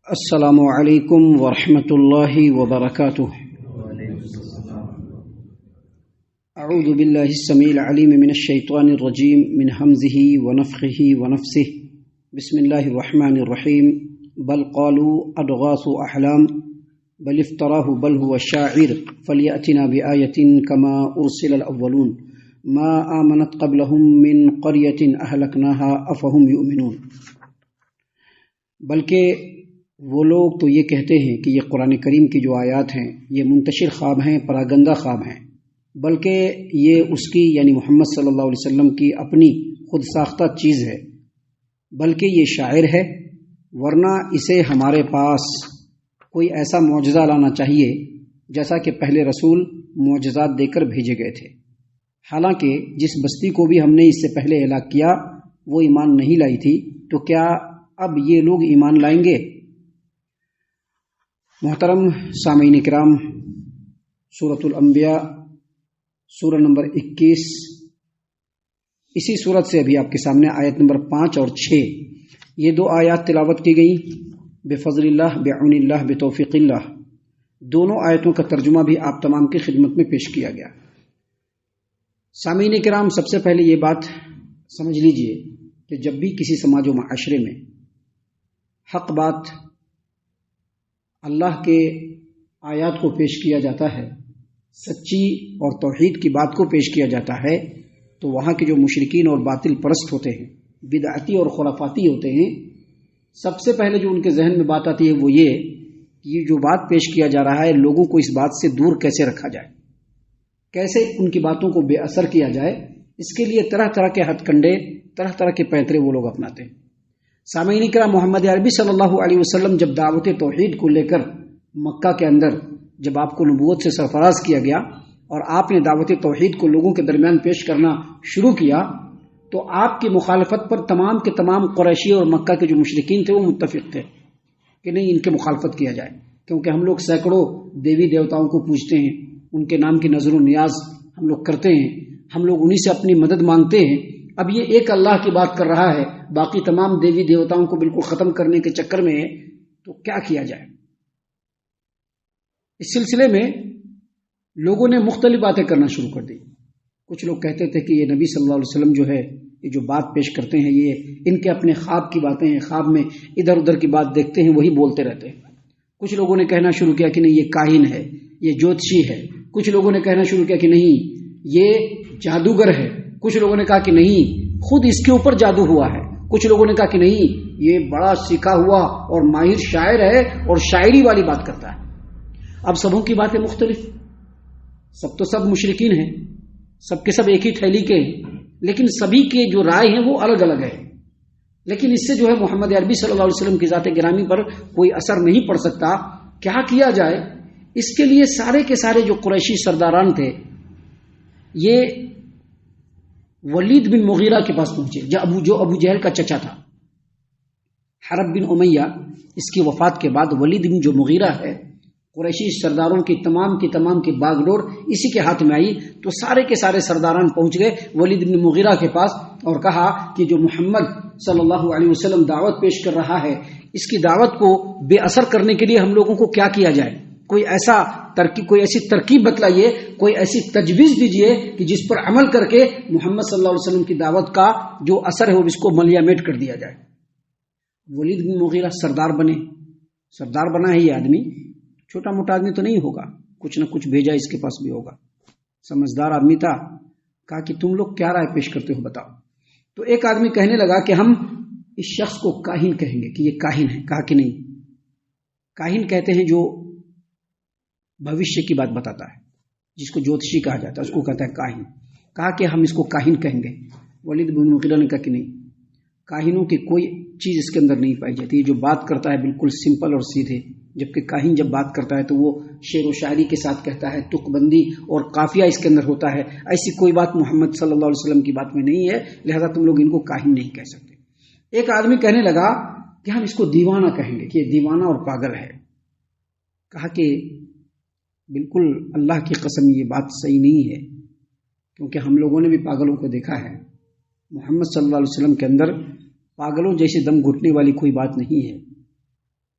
السلام علیکم ورحمۃ اللہ وبرکاتہ۔ اعوذ باللہ السمیع العلیم من الشیطان الرجیم من حمزہ ونفخہ ونفثہ۔ بسم اللہ الرحمن الرحیم۔ بل قالوا اضغاث احلام بل افتراہ بل هو شاعر فلیأتنا بآیۃ کما ارسل الاولون ما آمنت قبلهم من قریۃ اہلکناها افہم یؤمنون۔ بلکہ وہ لوگ تو یہ کہتے ہیں کہ یہ قرآن کریم کی جو آیات ہیں یہ منتشر خواب ہیں، پراگندہ خواب ہیں، بلکہ یہ اس کی یعنی محمد صلی اللہ علیہ وسلم کی اپنی خود ساختہ چیز ہے، بلکہ یہ شاعر ہے، ورنہ اسے ہمارے پاس کوئی ایسا معجزہ لانا چاہیے جیسا کہ پہلے رسول معجزات دے کر بھیجے گئے تھے۔ حالانکہ جس بستی کو بھی ہم نے اس سے پہلے ہلاک کیا وہ ایمان نہیں لائی تھی، تو کیا اب یہ لوگ ایمان لائیں گے؟ محترم سامعین کرام، سورۃ الانبیاء سورہ نمبر 21، اسی سورت سے ابھی آپ کے سامنے آیت نمبر 5 اور 6 یہ دو آیات تلاوت کی گئی۔ بفضل اللہ، بعون اللہ، بتوفیق اللہ، دونوں آیتوں کا ترجمہ بھی آپ تمام کی خدمت میں پیش کیا گیا۔ سامعین کرام، سب سے پہلے یہ بات سمجھ لیجئے کہ جب بھی کسی سماج و معاشرے میں حق بات اللہ کے آیات کو پیش کیا جاتا ہے، سچی اور توحید کی بات کو پیش کیا جاتا ہے، تو وہاں کے جو مشرکین اور باطل پرست ہوتے ہیں، بدعتی اور خرافاتی ہوتے ہیں، سب سے پہلے جو ان کے ذہن میں بات آتی ہے وہ یہ جو بات پیش کیا جا رہا ہے لوگوں کو اس بات سے دور کیسے رکھا جائے، کیسے ان کی باتوں کو بے اثر کیا جائے، اس کے لیے طرح طرح کے ہتھ کنڈے، طرح طرح کے پینترے وہ لوگ اپناتے ہیں۔ سامعین کرام، محمد عربی صلی اللہ علیہ وسلم جب دعوت توحید کو لے کر مکہ کے اندر جب آپ کو نبوت سے سرفراز کیا گیا اور آپ نے دعوت توحید کو لوگوں کے درمیان پیش کرنا شروع کیا، تو آپ کی مخالفت پر تمام کے تمام قریشی اور مکہ کے جو مشرکین تھے وہ متفق تھے کہ نہیں، ان کے مخالفت کیا جائے، کیونکہ ہم لوگ سینکڑوں دیوی دیوتاؤں کو پوجتے ہیں، ان کے نام کی نظر و نیاز ہم لوگ کرتے ہیں، ہم لوگ انہی سے اپنی مدد مانگتے ہیں۔ اب یہ ایک اللہ کی بات کر رہا ہے، باقی تمام دیوی دیوتاؤں کو بالکل ختم کرنے کے چکر میں ہے، تو کیا کیا جائے؟ اس سلسلے میں لوگوں نے مختلف باتیں کرنا شروع کر دی۔ کچھ لوگ کہتے تھے کہ یہ نبی صلی اللہ علیہ وسلم جو ہے یہ جو بات پیش کرتے ہیں یہ ان کے اپنے خواب کی باتیں ہیں، خواب میں ادھر ادھر کی بات دیکھتے ہیں وہی بولتے رہتے ہیں۔ کچھ لوگوں نے کہنا شروع کیا کہ نہیں یہ کاہن ہے، یہ جوتشی ہے۔ کچھ لوگوں نے کہنا شروع کیا کہ نہیں یہ جادوگر ہے۔ کچھ لوگوں نے کہا کہ نہیں خود اس کے اوپر جادو ہوا ہے۔ کچھ لوگوں نے کہا کہ نہیں یہ بڑا سیکھا ہوا اور ماہر شاعر ہے اور شاعری والی بات کرتا ہے۔ اب سبوں کی باتیں مختلف، سب تو سب مشرکین ہیں، سب کے سب ایک ہی تھیلی کے ہیں، لیکن سبھی کے جو رائے ہیں وہ الگ الگ ہے۔ لیکن اس سے جو ہے محمد عربی صلی اللہ علیہ وسلم کی ذات گرامی پر کوئی اثر نہیں پڑ سکتا۔ کیا کیا جائے؟ اس کے لیے سارے کے سارے جو قریشی سرداران تھے یہ ولید بن مغیرہ کے پاس پہنچے، جو ابو جہل کا چچا تھا۔ حرب بن امیہ اس کی وفات کے بعد ولید بن جو مغیرہ ہے، قریشی سرداروں کی تمام کی باغ ڈور اسی کے ہاتھ میں آئی، تو سارے کے سارے سرداران پہنچ گئے ولید بن مغیرہ کے پاس اور کہا کہ جو محمد صلی اللہ علیہ وسلم دعوت پیش کر رہا ہے اس کی دعوت کو بے اثر کرنے کے لیے ہم لوگوں کو کیا کیا جائے؟ کوئی ایسی ترکیب بتلائیے، کوئی ایسی تجویز دیجئے کہ جس پر عمل کر کے محمد صلی اللہ علیہ وسلم کی دعوت کا جو اثر ہے وہ اس کو ملیامٹ کر دیا جائے۔ ولید بن مغیرہ سردار بنا ہے، یہ آدمی چھوٹا موٹا آدمی تو نہیں ہوگا، کچھ نہ کچھ بھیجا اس کے پاس بھی ہوگا، سمجھدار آدمی تھا۔ کہا کہ تم لوگ کیا رائے پیش کرتے ہو بتاؤ۔ تو ایک آدمی کہنے لگا کہ ہم اس شخص کو کاہن کہیں گے کہ یہ کاہن ہے۔ کہا کہ نہیں، کاہن کہتے ہیں جو بھوشیہ کی بات بتاتا ہے، جس کو جوتشی کہا جاتا ہے اس کو کہتا ہے کاہن۔ کہا کہ ہم اس کو کاہن کہیں گے۔ ولید بن مغیرہ نے کہا کہ نہیں، کاہنوں کی کوئی چیز اس کے اندر نہیں پائی جاتی، یہ جو بات کرتا ہے بالکل سمپل اور سیدھے، جبکہ کاہن جب بات کرتا ہے تو وہ شعر و شاعری کے ساتھ کہتا ہے، تک بندی اور قافیہ اس کے اندر ہوتا ہے۔ ایسی کوئی بات محمد صلی اللہ علیہ وسلم کی بات میں نہیں ہے، لہذا تم لوگ ان کو کاہن نہیں کہہ سکتے۔ ایک آدمی کہنے لگا کہ ہم اس کو دیوانہ کہیں گے کہ یہ دیوانہ اور پاگل ہے۔ کہا کہ بالکل اللہ کی قسم یہ بات صحیح نہیں ہے، کیونکہ ہم لوگوں نے بھی پاگلوں کو دیکھا ہے۔ محمد صلی اللہ علیہ وسلم کے اندر پاگلوں جیسی دم گھٹنے والی کوئی بات نہیں ہے۔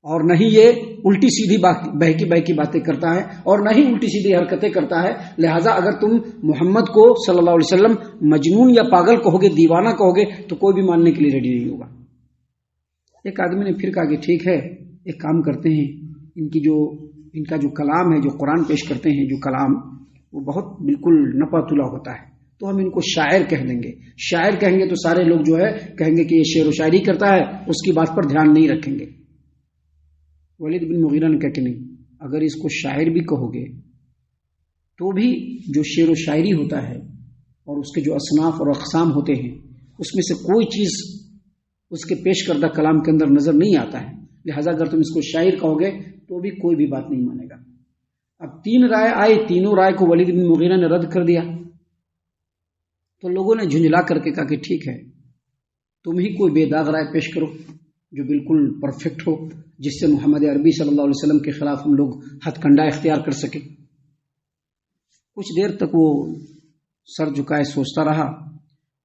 اور نہ ہی یہ الٹی سیدھی بہکی بہکی باتیں کرتا ہے اور نہ ہی الٹی سیدھی حرکتیں کرتا ہے. لہٰذا اگر تم محمد کو صلی اللہ علیہ وسلم مجنون یا پاگل کہو گے، دیوانہ کہو گے، تو کوئی بھی ماننے کے لیے ریڈی نہیں ہوگا. ایک آدمی نے پھر کہا کہ ٹھیک ہے، ایک کام کرتے ہیں، ان کا جو کلام ہے، جو قرآن پیش کرتے ہیں، جو کلام وہ بہت بالکل نپا تلا ہوتا ہے، تو ہم ان کو شاعر کہہ دیں گے. شاعر کہیں گے تو سارے لوگ جو ہے کہیں گے کہ یہ شعر و شاعری کرتا ہے، اس کی بات پر دھیان نہیں رکھیں گے. ولید بن مغیرہ نے کہا کہ نہیں، اگر اس کو شاعر بھی کہو گے تو بھی جو شعر و شاعری ہوتا ہے اور اس کے جو اصناف اور اقسام ہوتے ہیں اس میں سے کوئی چیز اس کے پیش کردہ کلام کے اندر نظر نہیں آتا ہے. لہٰذا اگر تم اس کو شاعر کہو گے تو بھی کوئی بھی بات نہیں مانے گا. اب 3 رائے آئی، تینوں رائے کو ولید بن مغیرہ نے رد کر دیا. تو لوگوں نے جھنجھلا کر کے کہا کہ ٹھیک ہے، تم ہی کوئی بے داغ رائے پیش کرو جو بالکل پرفیکٹ ہو، جس سے محمد عربی صلی اللہ علیہ وسلم کے خلاف ہم لوگ ہتھ کنڈا اختیار کر سکیں. کچھ دیر تک وہ سر جھکائے سوچتا رہا.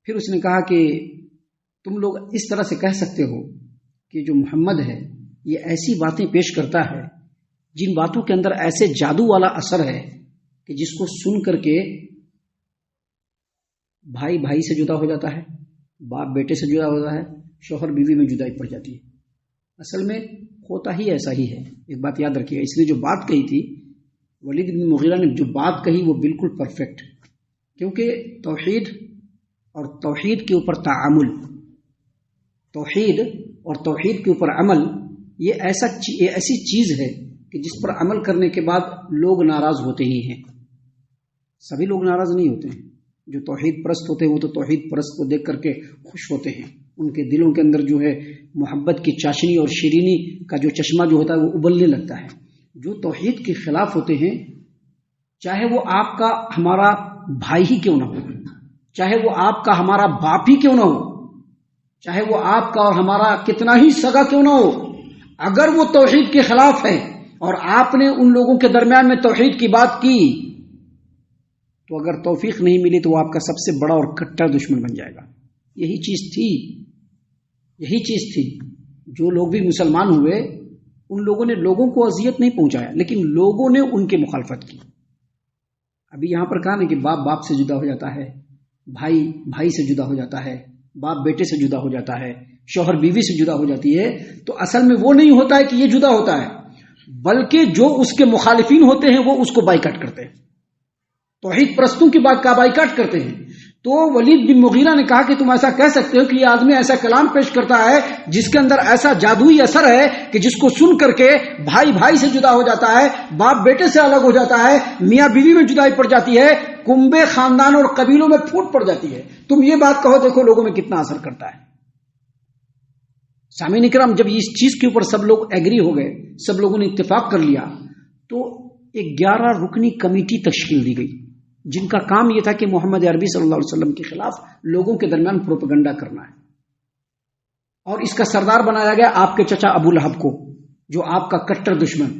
پھر اس نے کہا کہ تم لوگ اس طرح سے کہہ سکتے ہو کہ جو محمد ہے یہ ایسی باتیں پیش کرتا ہے جن باتوں کے اندر ایسے جادو والا اثر ہے کہ جس کو سن کر کے بھائی بھائی سے جدا ہو جاتا ہے، باپ بیٹے سے جدا ہوتا ہے، شوہر بیوی میں جدائی پڑ جاتی ہے. اصل میں ہوتا ہی ایسا ہی ہے. ایک بات یاد رکھیے، اس نے جو بات کہی تھی، ولید بن مغیرہ نے جو بات کہی وہ بالکل پرفیکٹ، کیونکہ توحید اور توحید کے اوپر تعامل، توحید اور توحید کے اوپر عمل، یہ ایسی چیز ہے کہ جس پر عمل کرنے کے بعد لوگ ناراض ہوتے ہی ہیں. سبھی لوگ ناراض نہیں ہوتے ہیں. جو توحید پرست ہوتے ہیں وہ تو توحید پرست کو دیکھ کر کے خوش ہوتے ہیں. ان کے دلوں کے اندر جو ہے محبت کی چاشنی اور شیرینی کا جو چشمہ جو ہوتا ہے وہ ابلنے لگتا ہے. جو توحید کے خلاف ہوتے ہیں، چاہے وہ آپ کا ہمارا بھائی ہی کیوں نہ ہو، چاہے وہ آپ کا ہمارا باپ ہی کیوں نہ ہو، چاہے وہ آپ کا اور ہمارا کتنا ہی سگا کیوں نہ ہو، اگر وہ توحید کے خلاف ہے اور آپ نے ان لوگوں کے درمیان میں توحید کی بات کی تو اگر توفیق نہیں ملی تو وہ آپ کا سب سے بڑا اور کٹر دشمن بن جائے گا. یہی چیز تھی. جو لوگ بھی مسلمان ہوئے ان لوگوں نے لوگوں کو اذیت نہیں پہنچایا، لیکن لوگوں نے ان کی مخالفت کی. ابھی یہاں پر کہا نا کہ باپ سے جدا ہو جاتا ہے، بھائی سے جدا ہو جاتا ہے، باپ بیٹے سے جدا ہو جاتا ہے، شوہر بیوی سے جدا ہو جاتی ہے. تو اصل میں وہ نہیں ہوتا ہے کہ یہ جدا ہوتا ہے، بلکہ جو اس کے مخالفین ہوتے ہیں وہ اس کو بائیکاٹ کرتے ہیں، توحید پرستوں کی بات کا بائیکاٹ کرتے ہیں. تو ولید بن مغیرہ نے کہا کہ تم ایسا کہہ سکتے ہو کہ یہ آدمی ایسا کلام پیش کرتا ہے جس کے اندر ایسا جادوئی اثر ہے کہ جس کو سن کر کے بھائی سے جدا ہو جاتا ہے، باپ بیٹے سے الگ ہو جاتا ہے، میاں بیوی میں جدائی پڑ جاتی ہے، کنبے خاندان اور قبیلوں میں پھوٹ پڑ جاتی ہے. تم یہ بات کہو، دیکھو لوگوں میں کتنا اثر کرتا ہے. سامعین کرام، جب اس چیز کے اوپر سب لوگ ایگری ہو گئے، سب لوگوں نے اتفاق کر لیا، تو ایک 11 رکنی کمیٹی تشکیل دی گئی جن کا کام یہ تھا کہ محمد عربی صلی اللہ علیہ وسلم کے خلاف لوگوں کے درمیان پروپیگنڈا کرنا ہے. اور اس کا سردار بنایا گیا آپ کے چچا ابو لہب کو، جو آپ کا کٹر دشمن.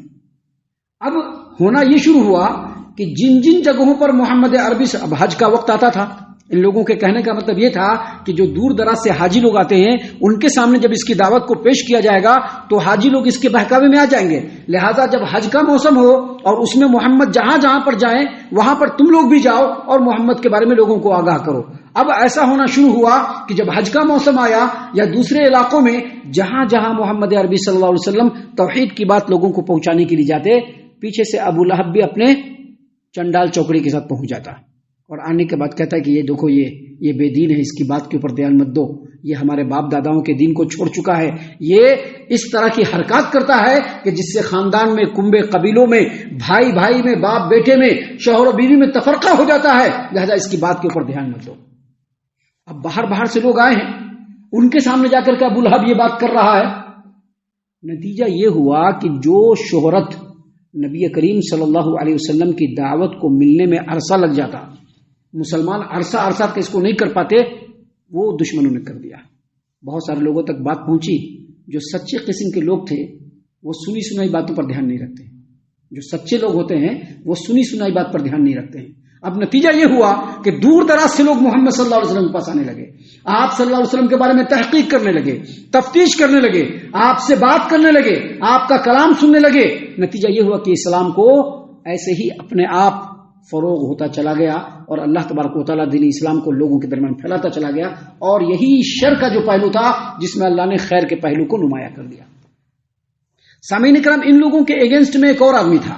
اب ہونا یہ شروع ہوا کہ جن جگہوں پر محمد عربی سے، اب حج کا وقت آتا تھا، ان لوگوں کے کہنے کا مطلب یہ تھا کہ جو دور دراز سے حاجی لوگ آتے ہیں ان کے سامنے جب اس کی دعوت کو پیش کیا جائے گا تو حاجی لوگ اس کے بہکاوے میں آ جائیں گے. لہٰذا جب حج کا موسم ہو اور اس میں محمد جہاں پر جائیں وہاں پر تم لوگ بھی جاؤ اور محمد کے بارے میں لوگوں کو آگاہ کرو. اب ایسا ہونا شروع ہوا کہ جب حج کا موسم آیا یا دوسرے علاقوں میں جہاں محمد عربی صلی اللہ علیہ وسلم توحید کی بات لوگوں کو پہنچانے کے لیے جاتے، پیچھے سے ابو لہب بھی اپنے چنڈال چوکڑی کے ساتھ پہنچ جاتا اور آنے کے بعد کہتا ہے کہ یہ دیکھو یہ بے دین ہے، اس کی بات کے اوپر دھیان مت دو، یہ ہمارے باپ داداؤں کے دین کو چھوڑ چکا ہے، یہ اس طرح کی حرکات کرتا ہے کہ جس سے خاندان میں، کنبے قبیلوں میں، بھائی میں، باپ بیٹے میں، شوہر و بیوی میں تفرقہ ہو جاتا ہے، لہذا اس کی بات کے اوپر دھیان مت دو. اب باہر سے لوگ آئے ہیں، ان کے سامنے جا کر کے ابو لہب یہ بات کر رہا ہے. نتیجہ یہ ہوا کہ جو شہرت نبی کریم صلی اللہ علیہ وسلم کی دعوت کو ملنے میں عرصہ لگ جاتا، مسلمان عرصہ کہ اس کو نہیں کر پاتے، وہ دشمنوں نے کر دیا. بہت سارے لوگوں تک بات پہنچی. جو سچے قسم کے لوگ تھے وہ سنی سنائی باتوں پر دھیان نہیں رکھتے. جو سچے لوگ ہوتے ہیں وہ سنی سنائی بات پر دھیان نہیں رکھتے ہیں. اب نتیجہ یہ ہوا کہ دور دراز سے لوگ محمد صلی اللہ علیہ وسلم کے پاس آنے لگے، آپ صلی اللہ علیہ وسلم کے بارے میں تحقیق کرنے لگے، تفتیش کرنے لگے، آپ سے بات کرنے لگے، آپ کا کلام سننے لگے۔ نتیجہ یہ ہوا کہ اسلام کو ایسے ہی اپنے آپ فروغ ہوتا چلا گیا اور اللہ تبارک و تعالیٰ دین اسلام کو لوگوں کے درمیان پھیلاتا چلا گیا، اور یہی شر کا جو پہلو تھا جس میں اللہ نے خیر کے پہلو کو نمایاں کر دیا۔ سامعین کرام، ان لوگوں کے اگینسٹ میں ایک اور آدمی تھا،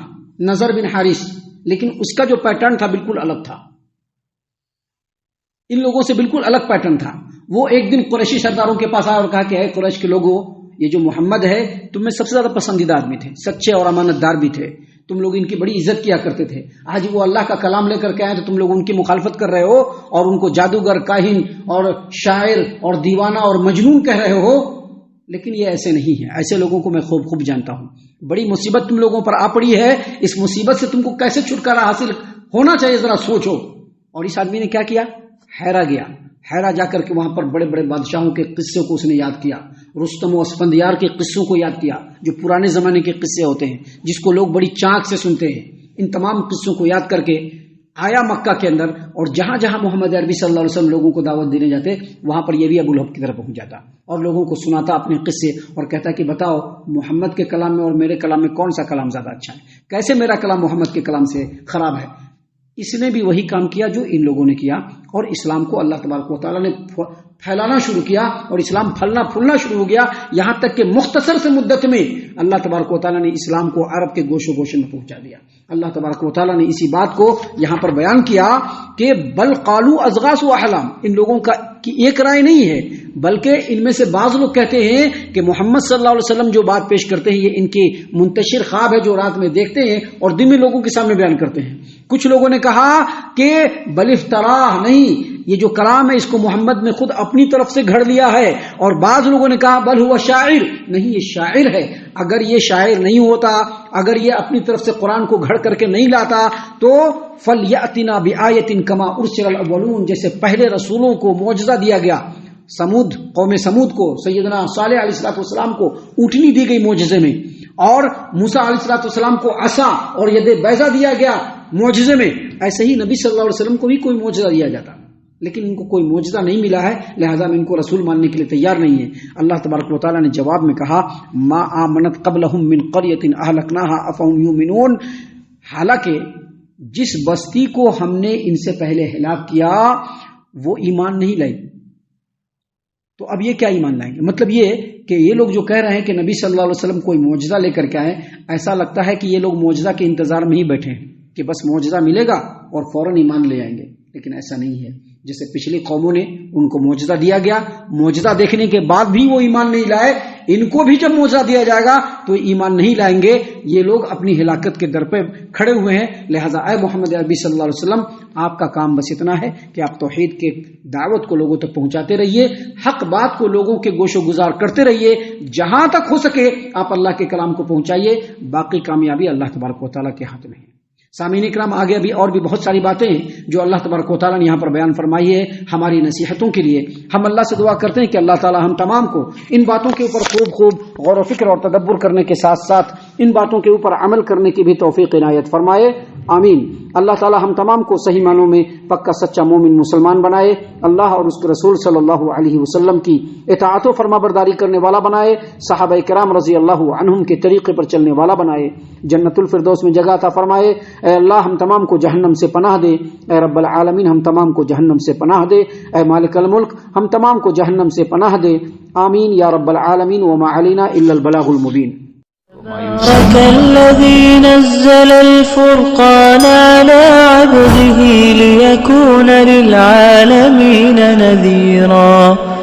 نضر بن حارث، لیکن اس کا جو پیٹرن تھا بالکل الگ تھا، ان لوگوں سے بالکل الگ پیٹرن تھا۔ وہ ایک دن قریشی سرداروں کے پاس آیا اور کہا کہ اے قریش کے لوگوں، یہ جو محمد ہے تم میں سب سے زیادہ پسندیدہ آدمی تھے، سچے اور امانت دار بھی تھے، تم لوگ ان کی بڑی عزت کیا کرتے تھے، آج وہ اللہ کا کلام لے کر کے آئے تو تم لوگ ان کی مخالفت کر رہے ہو اور ان کو جادوگر، کاہن اور شاعر اور دیوانہ اور مجنون کہہ رہے ہو۔ لیکن یہ ایسے نہیں ہے، ایسے لوگوں کو میں خوب جانتا ہوں۔ بڑی مصیبت تم لوگوں پر آ پڑی ہے، اس مصیبت سے تم کو کیسے چھٹکارا حاصل ہونا چاہیے ذرا سوچو۔ اور اس آدمی نے کیا کیا؟ حیرہ گیا، حیرہ جا کر کے وہاں پر بڑے بڑے بادشاہوں کے قصے کو اس نے یاد کیا، رستم و اسفندیار کے قصوں کو یاد کیا، جو پرانے زمانے کے قصے ہوتے ہیں جس کو لوگ بڑی چاک سے سنتے ہیں۔ ان تمام قصوں کو یاد کر کے آیا مکہ کے اندر، اور جہاں جہاں محمد عربی صلی اللہ علیہ وسلم لوگوں کو دعوت دینے جاتے وہاں پر یہ بھی ابو لہب کی طرف پہنچ جاتا اور لوگوں کو سناتا اپنے قصے، اور کہتا کہ بتاؤ محمد کے کلام میں اور میرے کلام میں کون سا کلام زیادہ اچھا ہے، کیسے میرا کلام محمد کے کلام سے خراب ہے۔ اس نے بھی وہی کام کیا جو ان لوگوں نے کیا، اور اسلام کو اللہ تبارک و تعالیٰ نے پھیلانا شروع کیا، اور اسلام پھلنا پھولنا شروع ہو گیا، یہاں تک کہ مختصر سے مدت میں اللہ تبارک و تعالیٰ نے اسلام کو عرب کے گوشے گوشے میں پہنچا دیا۔ اللہ تبارک و تعالیٰ نے اسی بات کو یہاں پر بیان کیا کہ بل قالوا اضغاث احلام، ان لوگوں کا کی ایک رائے نہیں ہے، بلکہ ان میں سے بعض لوگ کہتے ہیں کہ محمد صلی اللہ علیہ وسلم جو بات پیش کرتے ہیں یہ ان کی منتشر خواب ہے جو رات میں دیکھتے ہیں اور دن میں لوگوں کے سامنے بیان کرتے ہیں۔ کچھ لوگوں نے کہا کہ بل افتراہ، نہیں، یہ جو کلام ہے اس کو محمد نے خود اپنی طرف سے گھڑ لیا ہے، اور بعض لوگوں نے کہا بل ہوا شاعر، نہیں یہ شاعر ہے، اگر یہ شاعر نہیں ہوتا، اگر یہ اپنی طرف سے قرآن کو گھڑ کر کے نہیں لاتا تو فَلْيَأْتِنَا بِآيَةٍ كَمَا أُرْسِلَ الْأَوَّلُونَ، جیسے پہلے رسولوں کو معجزہ دیا گیا، قوم سمود کو، سیدنا صالح علیہ السلام کو اونٹنی دی گئی معجزے میں، اور موسیٰ علیہ السلام کو عصا اور ید بیضا دیا گیا معجزے میں، ایسے ہی نبی صلی اللہ علیہ وسلم کو بھی کوئی معجزہ دیا جاتا، لیکن ان کو کوئی معجزہ نہیں ملا ہے، لہذا میں ان کو رسول ماننے کے لیے تیار نہیں ہے۔ اللہ تبارک و تعالیٰ نے جواب میں کہا ما آمنت قبلہم من قریۃ اہلکناہا افہم یؤمنون، حالانکہ جس بستی کو ہم نے ان سے پہلے ہلاک کیا وہ ایمان نہیں لائی، تو اب یہ کیا ایمان لائیں گے؟ مطلب یہ کہ یہ لوگ جو کہہ رہے ہیں کہ نبی صلی اللہ علیہ وسلم کوئی معجزہ لے کر کے آئے، ایسا لگتا ہے کہ یہ لوگ معجزہ کے انتظار میں ہی بیٹھے ہیں کہ بس معجزہ ملے گا اور فوراً ایمان لے آئیں گے، لیکن ایسا نہیں ہے۔ جیسے پچھلی قوموں نے ان کو معجزہ دیا گیا، معجزہ دیکھنے کے بعد بھی وہ ایمان نہیں لائے، ان کو بھی جب معجزہ دیا جائے گا تو ایمان نہیں لائیں گے۔ یہ لوگ اپنی ہلاکت کے در پہ کھڑے ہوئے ہیں، لہٰذا اے محمد عربی صلی اللہ علیہ وسلم، آپ کا کام بس اتنا ہے کہ آپ توحید کے دعوت کو لوگوں تک پہنچاتے رہیے، حق بات کو لوگوں کے گوش و گزار کرتے رہیے، جہاں تک ہو سکے آپ اللہ کے کلام کو پہنچائیے، باقی کامیابی اللہ تبارک و تعالیٰ کے ہاتھ میں ہے۔ سامعین اکرام، آگے ابھی اور بھی بہت ساری باتیں ہیں جو اللہ تبارک و تعالیٰ نے یہاں پر بیان فرمائی ہے ہماری نصیحتوں کے لیے۔ ہم اللہ سے دعا کرتے ہیں کہ اللہ تعالیٰ ہم تمام کو ان باتوں کے اوپر خوب غور و فکر اور تدبر کرنے کے ساتھ ساتھ ان باتوں کے اوپر عمل کرنے کی بھی توفیق عنایت فرمائے، آمین۔ اللہ تعالیٰ ہم تمام کو صحیح معنوں میں پکا سچا مومن مسلمان بنائے، اللہ اور اس کے رسول صلی اللہ علیہ وسلم کی اطاعت و فرما برداری کرنے والا بنائے، صحابہ کرام رضی اللہ عنہم کے طریقے پر چلنے والا بنائے، جنت الفردوس میں جگہ عطا فرمائے۔ اے اللہ ہم تمام کو جہنم سے پناہ دے، اے رب العالمین ہم تمام کو جہنم سے پناہ دے، اے مالک الملک ہم تمام کو جہنم سے پناہ دے، آمین یا رب العالمین۔ وما علینا الا البلاغ المبین۔ تبارك الذي نزل الفرقان على عبده ليكون للعالمين نذيرا